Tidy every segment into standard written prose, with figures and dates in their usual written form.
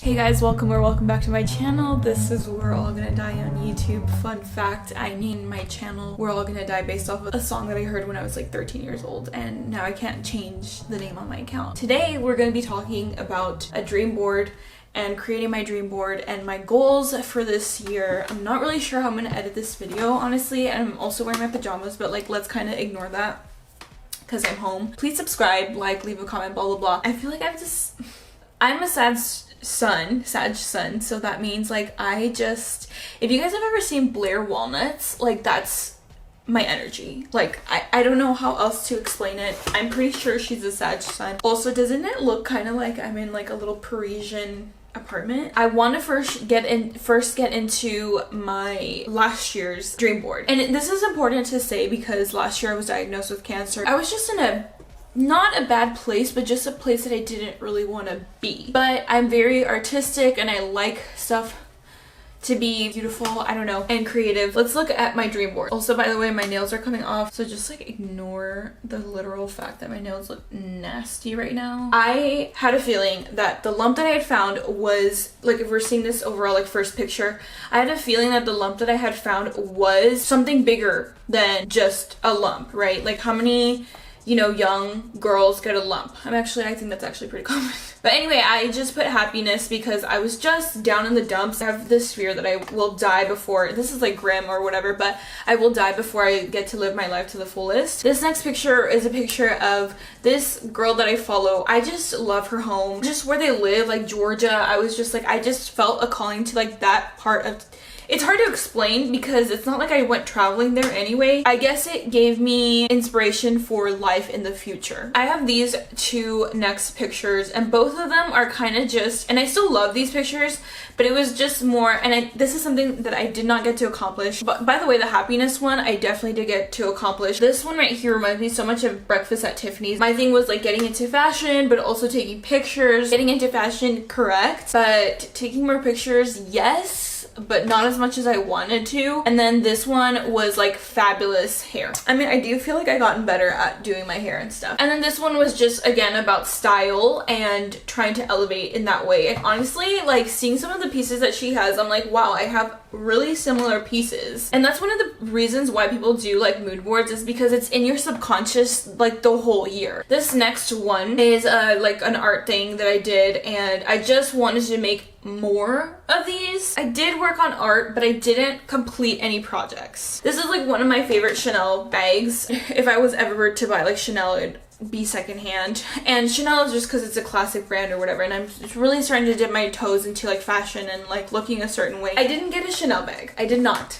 Hey guys, welcome back to my channel. This is We're All Gonna Die on YouTube. Fun fact, I named my channel We're All Gonna Die based off of a song that I heard when I was like 13 years old, and now I can't change the name on my account. Today we're gonna be talking about a dream board and creating my dream board and my goals for this year. I'm not really sure how I'm gonna edit this video, honestly, and I'm also wearing my pajamas, but like let's kind of ignore that because I'm home. Please subscribe, like, leave a comment, blah blah blah. I feel like I'm a sag son, so that means like if you guys have ever seen Blair Walnuts, like that's my energy. Like I don't know how else to explain it. I'm pretty sure she's a sag son. Also, doesn't it look kind of like I'm in like a little Parisian apartment? I want to first get into my last year's dream board, and this is important to say because last year I was diagnosed with cancer. I was just in not a bad place, but just a place that I didn't really want to be. But I'm very artistic and I like stuff to be beautiful, I don't know, and creative. Let's look at my dream board. Also, by the way, my nails are coming off, so just like ignore the literal fact that my nails look nasty right now. I had a feeling that the lump that I had found was, like, if we're seeing this overall like first picture, I had a feeling that the lump that I had found was something bigger than just a lump, right? Like how many, you know, young girls get a lump? I think that's actually pretty common. But anyway, I just put happiness because I was just down in the dumps. I have this fear that I will die before, this is like grim or whatever, but I will die before I get to live my life to the fullest. This next picture is a picture of this girl that I follow. I just love her home, just where they live, like Georgia. I just felt a calling to like that part of. It's hard to explain because it's not like I went traveling there anyway. I guess it gave me inspiration for life in the future. I have these two next pictures and both of them are kind of just, and I still love these pictures, but it was just more, and this is something that I did not get to accomplish. But by the way, the happiness one, I definitely did get to accomplish. This one right here reminds me so much of Breakfast at Tiffany's. My thing was like getting into fashion, but also taking pictures. Getting into fashion, correct, but taking more pictures, yes, but not as much as I wanted to. And then this one was like fabulous hair. I mean, I do feel like I've gotten better at doing my hair and stuff. And then this one was just, again, about style and trying to elevate in that way. And honestly, like seeing some of the pieces that she has, I'm like, wow, I have really similar pieces. And that's one of the reasons why people do like mood boards, is because it's in your subconscious like the whole year. This next one is like an art thing that I did, and I just wanted to make more of these. I did work on art, but I didn't complete any projects. This is like one of my favorite Chanel bags. If I was ever to buy like Chanel, it'd be secondhand. And Chanel is just because it's a classic brand or whatever, and I'm really starting to dip my toes into like fashion and like looking a certain way. I didn't get a Chanel bag. I did not.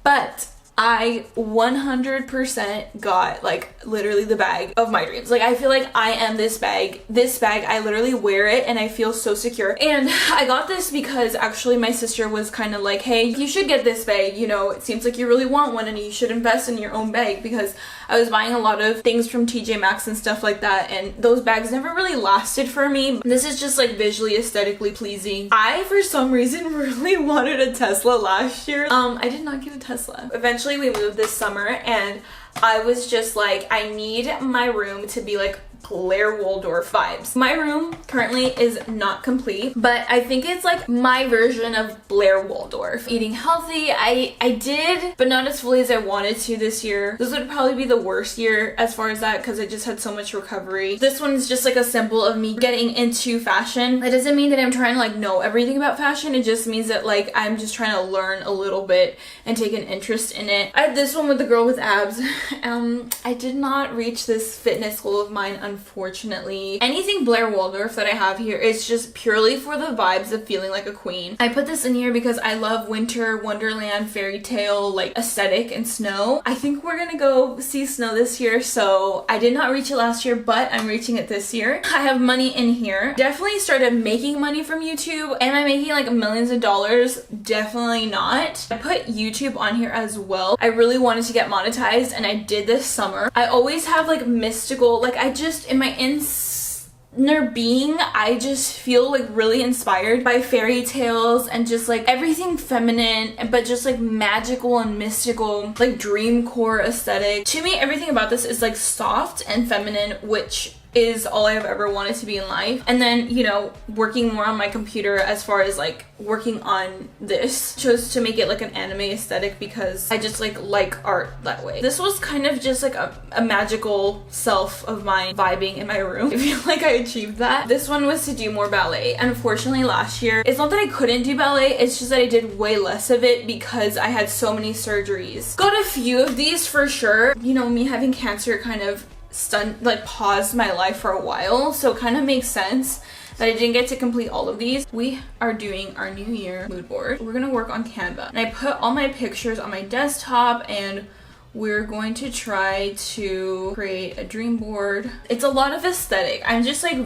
But I 100% got like literally the bag of my dreams. Like I feel like I am this bag. This bag, I literally wear it and I feel so secure. And I got this because actually my sister was kind of like, hey, you should get this bag. You know, it seems like you really want one and you should invest in your own bag, because I was buying a lot of things from TJ Maxx and stuff like that, and those bags never really lasted for me. This is just like visually, aesthetically pleasing. I, for some reason, really wanted a Tesla last year. I did not get a Tesla. Eventually we moved this summer and I was just like, I need my room to be like Blair Waldorf vibes. My room currently is not complete, but I think it's like my version of Blair Waldorf. Eating healthy, I did, but not as fully as I wanted to this year. This would probably be the worst year as far as that, because I just had so much recovery. This one is just like a symbol of me getting into fashion. That doesn't mean that I'm trying to like know everything about fashion. It just means that like I'm just trying to learn a little bit and take an interest in it. I had this one with the girl with abs. I did not reach this fitness goal of mine, unfortunately. Anything Blair Waldorf that I have here is just purely for the vibes of feeling like a queen. I put this in here because I love winter, wonderland, fairy tale, like aesthetic, and snow. I think we're gonna go see snow this year, so I did not reach it last year, but I'm reaching it this year. I have money in here. Definitely started making money from YouTube. Am I making like millions of dollars? Definitely not. I put YouTube on here as well. I really wanted to get monetized, and I did this summer. I always have like mystical, like I just, in my inner being, I just feel like really inspired by fairy tales and just like everything feminine, but just like magical and mystical, like dreamcore aesthetic. To me, everything about this is like soft and feminine, which is all I've ever wanted to be in life. And then, you know, working more on my computer as far as like working on this, chose to make it like an anime aesthetic because I just like art that way. This was kind of just like a magical self of mine vibing in my room. I feel like I achieved that. This one was to do more ballet. And unfortunately last year, it's not that I couldn't do ballet, it's just that I did way less of it because I had so many surgeries. Got a few of these for sure. You know, me having cancer kind of paused my life for a while, so it kind of makes sense that I didn't get to complete all of these. We are doing our new year mood board. We're gonna work on Canva, and I put all my pictures on my desktop, and we're going to try to create a dream board. It's a lot of aesthetic. I'm just like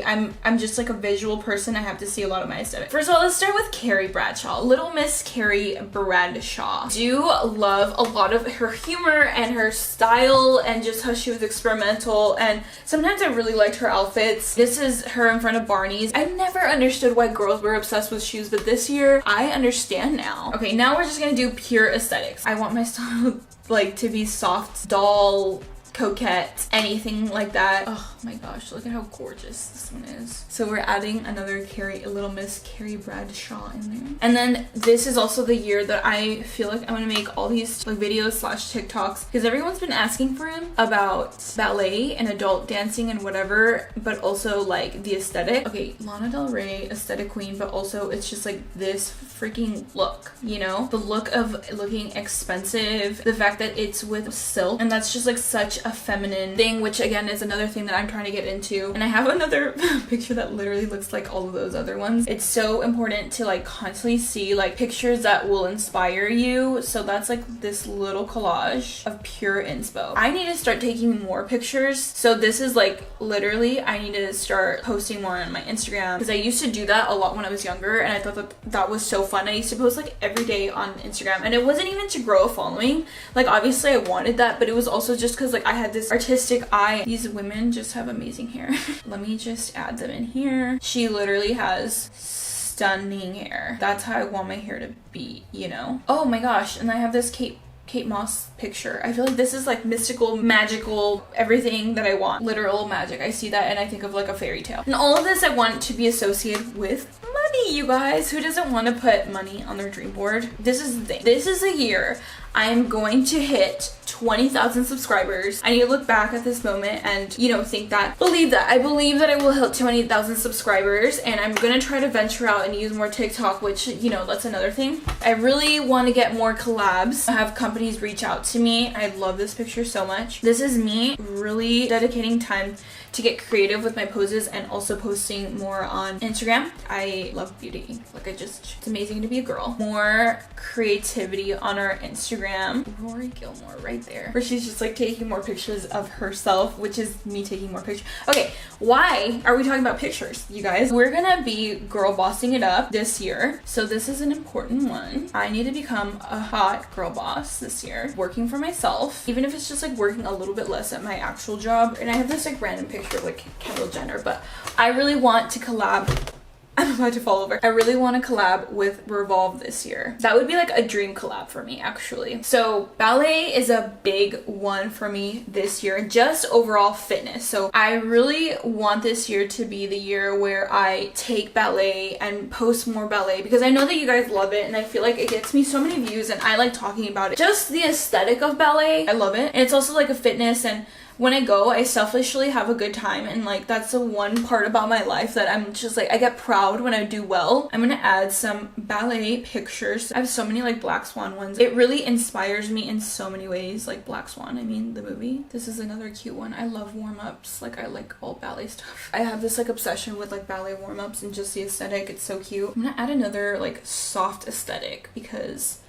I'm just like a visual person. I have to see a lot of my aesthetic. First of all, let's start with Carrie Bradshaw. Little Miss Carrie Bradshaw. Do love a lot of her humor and her style and just how she was experimental, and sometimes I really liked her outfits. This is her in front of Barney's. I never understood why girls were obsessed with shoes, but this year I understand now. Okay, now we're just gonna do pure aesthetics. I want my style like to be soft, doll, coquette, anything like that. Oh my gosh, look at how gorgeous this one is. So we're adding another Little Miss Carrie Bradshaw in there. And then this is also the year that I feel like I'm gonna make all these like videos slash TikToks because everyone's been asking for him about ballet and adult dancing and whatever, but also like the aesthetic. Okay, Lana Del Rey, aesthetic queen, but also it's just like this freaking look, you know? The look of looking expensive, the fact that it's with silk, and that's just like such a feminine thing, which again is another thing that I'm trying to get into. And I have another picture that literally looks like all of those other ones. It's so important to like constantly see like pictures that will inspire you. So that's like this little collage of pure inspo. I need to start taking more pictures. So this is like literally I need to start posting more on my Instagram because I used to do that a lot when I was younger, and I thought that that was so fun. I used to post like every day on Instagram, and it wasn't even to grow a following. Like obviously I wanted that, but it was also just because like I had this artistic eye. These women just have amazing hair. Let me just add them in here. She literally has stunning hair. That's how I want my hair to be, you know? Oh my gosh, and I have this Kate Moss picture. I feel like this is like mystical, magical, everything that I want. Literal magic. I see that and I think of like a fairy tale. And all of this I want to be associated with money, you guys. Who doesn't want to put money on their dream board? This is the thing. This is a year I'm going to hit 20,000 subscribers. I need to look back at this moment and, you know, believe that. I believe that I will hit 20,000 subscribers, and I'm gonna try to venture out and use more TikTok, which, you know, that's another thing. I really want to get more collabs, have companies reach out to me. I love this picture so much. This is me really dedicating time to get creative with my poses and also posting more on Instagram. I love beauty. Like it's amazing to be a girl. More creativity on our Instagram. Rory Gilmore right there, where she's just like taking more pictures of herself, which is me taking more pictures. Okay, why are we talking about pictures, you guys? We're gonna be girl bossing it up this year. So this is an important one. I need to become a hot girl boss this year, working for myself, even if it's just like working a little bit less at my actual job. And I have this like random picture of like Kendall Jenner, but I really want to collab. I'm about to fall over. I really want to collab with Revolve this year. That would be like a dream collab for me, actually. So ballet is a big one for me this year, just overall fitness. So I really want this year to be the year where I take ballet and post more ballet because I know that you guys love it, and I feel like it gets me so many views and I like talking about it. Just the aesthetic of ballet, I love it. And it's also like a fitness, and when I go, I selfishly have a good time, and like that's the one part about my life that I'm just like, I get proud when I do well. I'm gonna add some ballet pictures. I have so many like Black Swan ones. It really inspires me in so many ways. Like Black Swan, I mean the movie. This is another cute one. I love warm-ups. Like I like all ballet stuff. I have this like obsession with like ballet warm-ups and just the aesthetic. It's so cute. I'm gonna add another like soft aesthetic because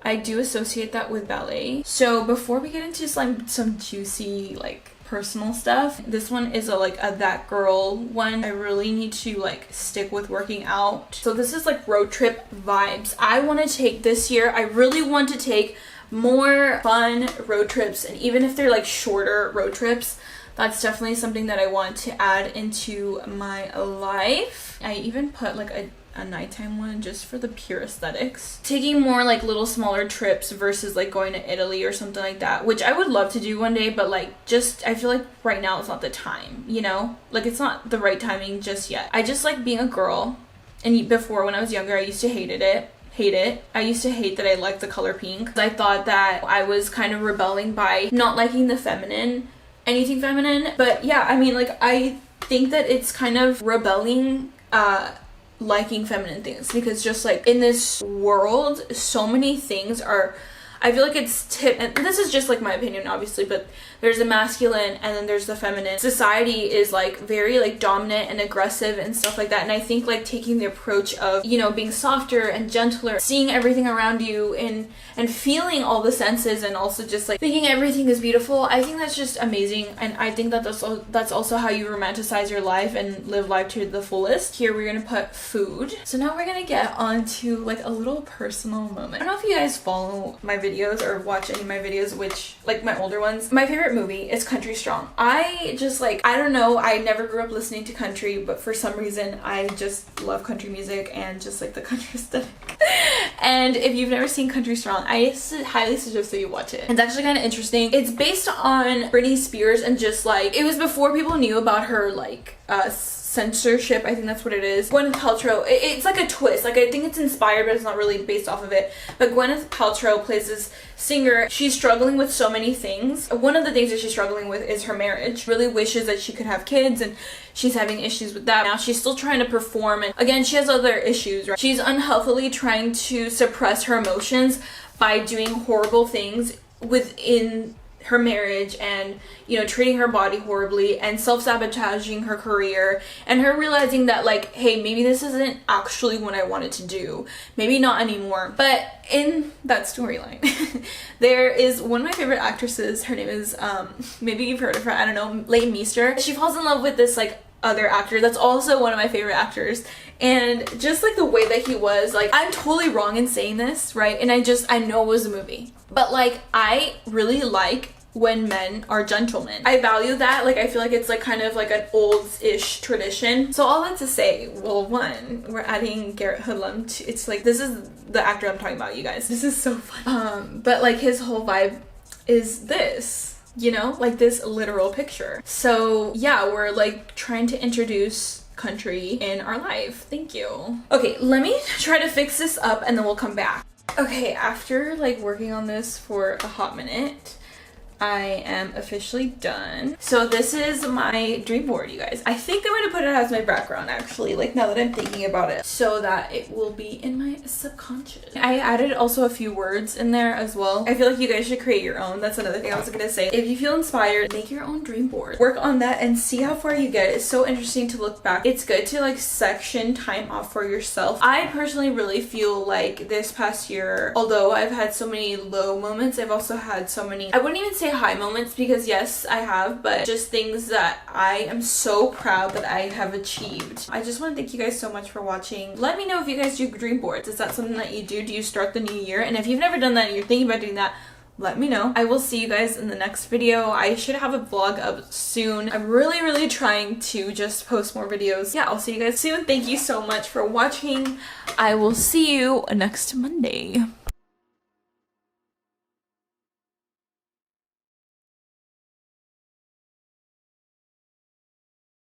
I do associate that with ballet. So before we get into some juicy like personal stuff, this one is a that girl one. I really need to like stick with working out. So this is like road trip vibes. I want to take this year, I really want to take more fun road trips, and even if they're like shorter road trips, that's definitely something that I want to add into my life. I even put like a a nighttime one just for the pure aesthetics. Taking more like little smaller trips versus like going to Italy or something like that, which I would love to do one day, but like just I feel like right now it's not the time, you know? Like it's not the right timing just yet. I just like being a girl, and before when I was younger I used to hate it. I used to hate that I liked the color pink. I thought that I was kind of rebelling by not liking the feminine, anything feminine. But yeah, I mean, like, I think that it's kind of rebelling liking feminine things, because just like in this world so many things are, I feel like it's and this is just like my opinion obviously, but there's the masculine and then there's the feminine. Society is like very like dominant and aggressive and stuff like that, and I think like taking the approach of, you know, being softer and gentler, seeing everything around you and feeling all the senses, and also just like thinking everything is beautiful, I think that's just amazing. And I think that that's also how you romanticize your life and live life to the fullest. Here we're gonna put food. So now we're gonna get on to like a little personal moment. I don't know if you guys follow my videos or watch any of my videos, which like my older ones. My favorite movie is Country Strong. I just like, I don't know, I never grew up listening to country, but for some reason I just love country music and just like the country aesthetic. And if you've never seen Country Strong, I highly suggest that you watch it. It's actually kind of interesting. It's based on Britney Spears, and just like, it was before people knew about her like censorship, I think that's what it is. Gwyneth Paltrow, it's like a twist. Like, I think it's inspired, but it's not really based off of it. But Gwyneth Paltrow plays this singer. She's struggling with so many things. One of the things that she's struggling with is her marriage. Really wishes that she could have kids, and she's having issues with that. Now she's still trying to perform, and again, she has other issues, right? She's unhealthily trying to suppress her emotions by doing horrible things within her marriage, and, you know, treating her body horribly and self-sabotaging her career, and her realizing that like, hey, maybe this isn't actually what I wanted to do, maybe not anymore. But in that storyline there is one of my favorite actresses. Her name is maybe you've heard of her, I don't know, Leighton Meester. She falls in love with this like other actor that's also one of my favorite actors, and just like the way that he was, like, I'm totally wrong in saying this, right? And I know it was a movie, but like, I really like when men are gentlemen. I value that. Like, I feel like it's like kind of like an old-ish tradition. So all that to say, well, one, we're adding Garrett Hoodlum to, it's like, this is the actor I'm talking about, you guys. This is so fun. But like, his whole vibe is this, you know, like this literal picture. So yeah, we're like trying to introduce country in our life. Thank you. Okay, let me try to fix this up and then we'll come back. Okay, after like working on this for a hot minute, I am officially done. So this is my dream board, you guys. I think I'm gonna put it as my background, actually, like now that I'm thinking about it, so that it will be in my subconscious. I added also a few words in there as well. I feel like you guys should create your own. That's another thing I was gonna say. If you feel inspired, make your own dream board. Work on that and see how far you get. It's so interesting to look back. It's good to like section time off for yourself. I personally really feel like this past year, although I've had so many low moments, I've also had so many, I wouldn't even say high moments, because yes, I have, but just things that I am so proud that I have achieved. I just want to thank you guys so much for watching. Let me know if you guys do dream boards. Is that something that you do? Do you start the new year? And if you've never done that and you're thinking about doing that, let me know. I will see you guys in the next video. I should have a vlog up soon. I'm really trying to just post more videos. Yeah, I'll see you guys soon. Thank you so much for watching. I will see you next Monday.